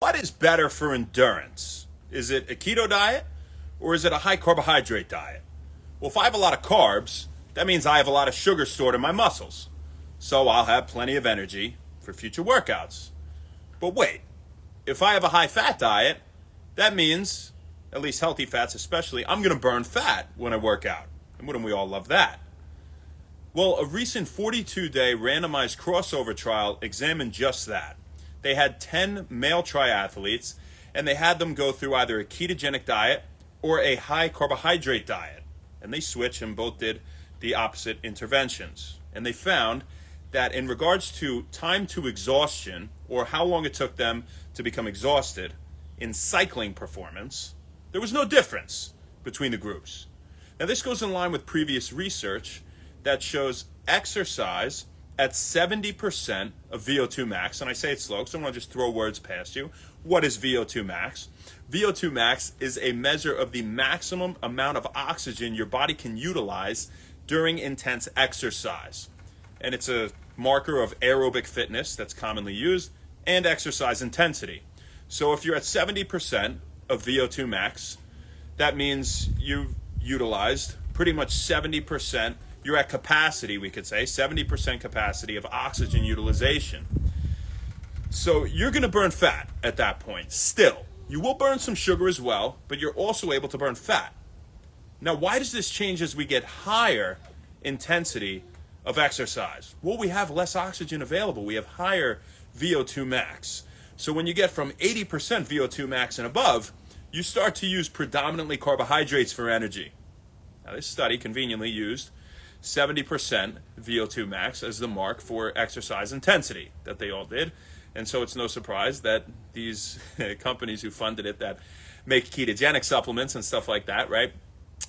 What is better for endurance? Is it a keto diet or is it a high carbohydrate diet? Well, if I have a lot of carbs, that means I have a lot of sugar stored in my muscles. So I'll have plenty of energy for future workouts. But wait, if I have a high fat diet, that means, at least healthy fats especially, I'm going to burn fat when I work out. And wouldn't we all love that? Well, a recent 42-day randomized crossover trial examined just that. They had 10 male triathletes, and they had them go through either a ketogenic diet or a high carbohydrate diet. And they switched and both did the opposite interventions. And they found that in regards to time to exhaustion, or how long it took them to become exhausted in cycling performance, there was no difference between the groups. Now, this goes in line with previous research that shows exercise at 70% of VO2 max. And I say it slow because I don't want to just throw words past you. What is VO2 max? VO2 max is a measure of the maximum amount of oxygen your body can utilize during intense exercise. And it's a marker of aerobic fitness that's commonly used and exercise intensity. So if you're at 70% of VO2 max, that means you've utilized pretty much 70%. You're at capacity, we could say, 70% capacity of oxygen utilization. So you're going to burn fat at that point. Still, you will burn some sugar as well, but you're also able to burn fat. Now, why does this change as we get higher intensity of exercise? Well, we have less oxygen available. We have higher VO2 max. So when you get from 80% VO2 max and above, you start to use predominantly carbohydrates for energy. Now, this study conveniently used 70% VO2 max as the mark for exercise intensity that they all did. And so it's no surprise that these companies who funded it that make ketogenic supplements and stuff like that, right?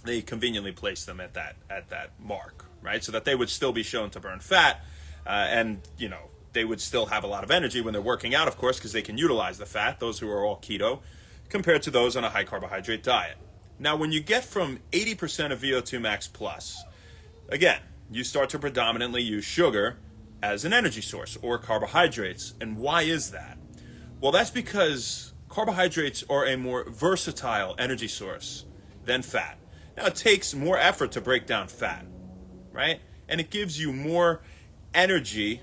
They conveniently placed them at that mark, right? So that they would still be shown to burn fat, and they would still have a lot of energy when they're working out, of course, because they can utilize the fat, those who are all keto, compared to those on a high carbohydrate diet. Now, when you get from 80% of VO2 max plus, again, you start to predominantly use sugar as an energy source or carbohydrates. And why is that? Well, that's because carbohydrates are a more versatile energy source than fat. Now, it takes more effort to break down fat, right? And it gives you more energy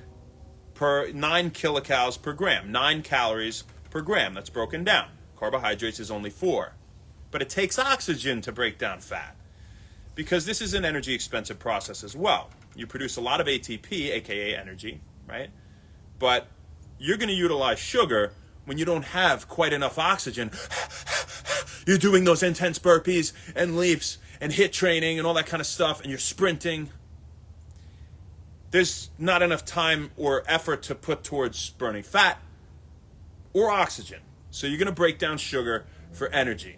per 9 kilocalories per gram, 9 calories per gram. That's broken down. Carbohydrates is only 4. But it takes oxygen to break down fat, because this is an energy expensive process as well. You produce a lot of ATP, aka energy, right? But you're going to utilize sugar when you don't have quite enough oxygen. You're doing those intense burpees and leaps and HIIT training and all that kind of stuff, and you're sprinting. There's not enough time or effort to put towards burning fat or oxygen. So you're going to break down sugar for energy.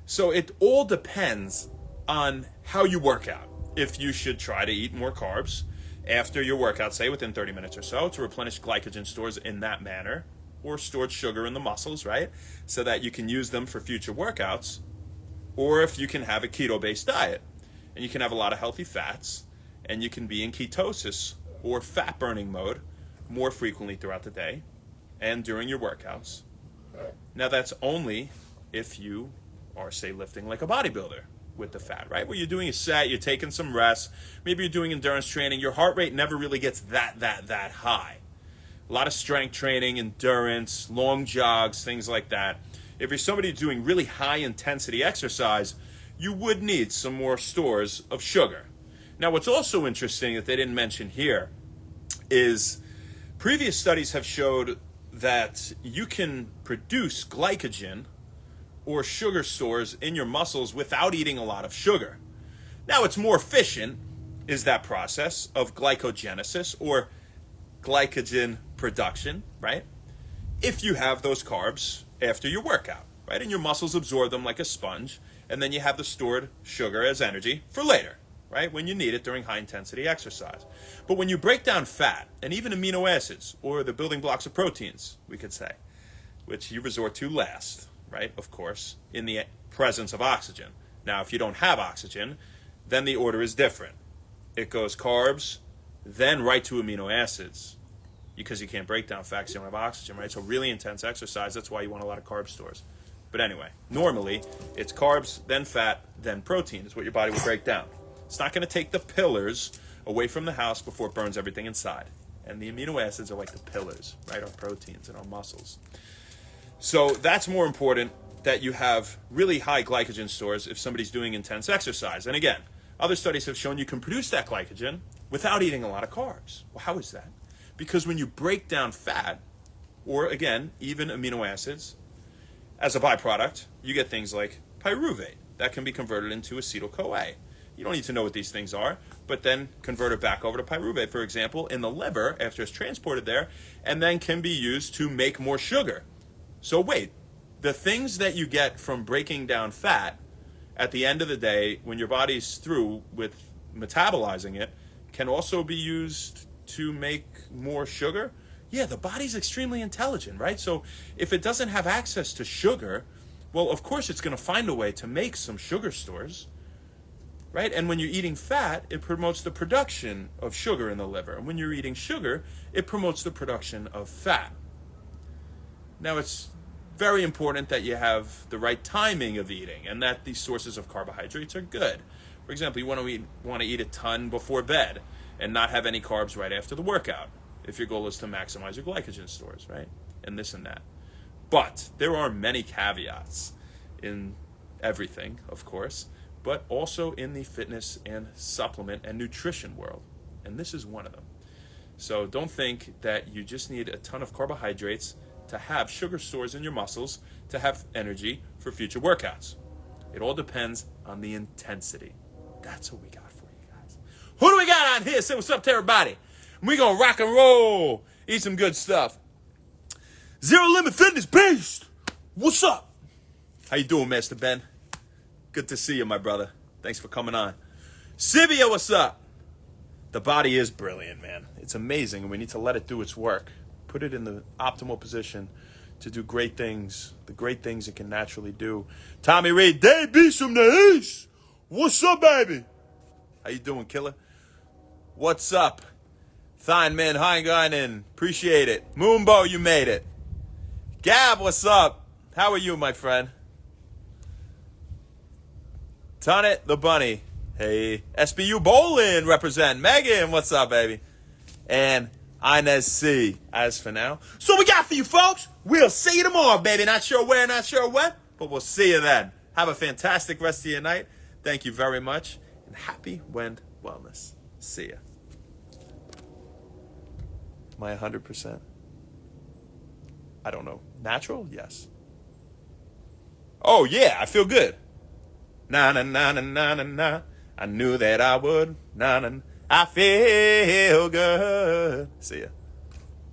So it all depends on how you work out. If you should try to eat more carbs after your workout, say within 30 minutes or so, to replenish glycogen stores in that manner, or stored sugar in the muscles, right? So that you can use them for future workouts. Or if you can have a keto-based diet, and you can have a lot of healthy fats, and you can be in ketosis or fat burning mode more frequently throughout the day and during your workouts. Now, that's only if you are, say, lifting like a bodybuilder with the fat, right? What you're doing is set, you're taking some rest, maybe you're doing endurance training, your heart rate never really gets that high. A lot of strength training, endurance, long jogs, things like that. If you're somebody doing really high intensity exercise, you would need some more stores of sugar. Now, what's also interesting that they didn't mention here is previous studies have showed that you can produce glycogen or sugar stores in your muscles without eating a lot of sugar. Now, it's more efficient is that process of glycogenesis or glycogen production, right? If you have those carbs after your workout, right? And your muscles absorb them like a sponge, and then you have the stored sugar as energy for later, right? When you need it during high intensity exercise. But when you break down fat and even amino acids or the building blocks of proteins, we could say, which you resort to last, right? Of course, in the presence of oxygen. Now, if you don't have oxygen, then the order is different. It goes carbs, then right to amino acids. because you can't break down fat because you don't have oxygen, right? So really intense exercise, that's why you want a lot of carb stores. But anyway, normally it's carbs, then fat, then protein is what your body will break down. It's not going to take the pillars away from the house before it burns everything inside. And the amino acids are like the pillars, right? Our proteins and our muscles. So that's more important, that you have really high glycogen stores if somebody's doing intense exercise. And again, other studies have shown you can produce that glycogen without eating a lot of carbs. Well, how is that? Because when you break down fat, or again, even amino acids, as a byproduct, you get things like pyruvate that can be converted into acetyl-CoA. You don't need to know what these things are, but then convert it back over to pyruvate, for example, in the liver after it's transported there, and then can be used to make more sugar. So wait, the things that you get from breaking down fat, at the end of the day, when your body's through with metabolizing it, can also be used to make more sugar? Yeah, the body's extremely intelligent, right? So if it doesn't have access to sugar, well, of course it's going to find a way to make some sugar stores, right? And when you're eating fat, it promotes the production of sugar in the liver. And when you're eating sugar, it promotes the production of fat. Now, it's very important that you have the right timing of eating and that these sources of carbohydrates are good. For example, you want to eat a ton before bed and not have any carbs right after the workout if your goal is to maximize your glycogen stores, right? And this and that. But there are many caveats in everything, of course, but also in the fitness and supplement and nutrition world. And this is one of them. So don't think that you just need a ton of carbohydrates to have sugar stores in your muscles to have energy for future workouts. It all depends on the intensity. That's what we got for you guys. Who do we got on here? Say what's up to everybody. We're going to rock and roll. Eat some good stuff. Zero Limit Fitness Beast. What's up? How you doing, Master Ben? Good to see you, my brother. Thanks for coming on. Sibia, what's up? The body is brilliant, man. It's amazing, and we need to let it do its work. Put it in the optimal position to do great things, the great things it can naturally do. Tommy Reed, they beast from the east. What's up, baby? How you doing, killer? What's up? Fine, man. Heingeinen. Appreciate it. Moonbo, you made it. Gab, what's up? How are you, my friend? Tunnet, the bunny. Hey. SBU Bowling represent. Megan, what's up, baby? And Inez C. As for now. So we got for you, folks. We'll see you tomorrow, baby. Not sure where, not sure when, but we'll see you then. Have a fantastic rest of your night. Thank you very much. And happy Wend Wellness. See ya. Am I 100%? I don't know. Natural? Yes. Oh, yeah. I feel good. Na na na na na na na. I knew that I would. Na na. I feel good. See ya.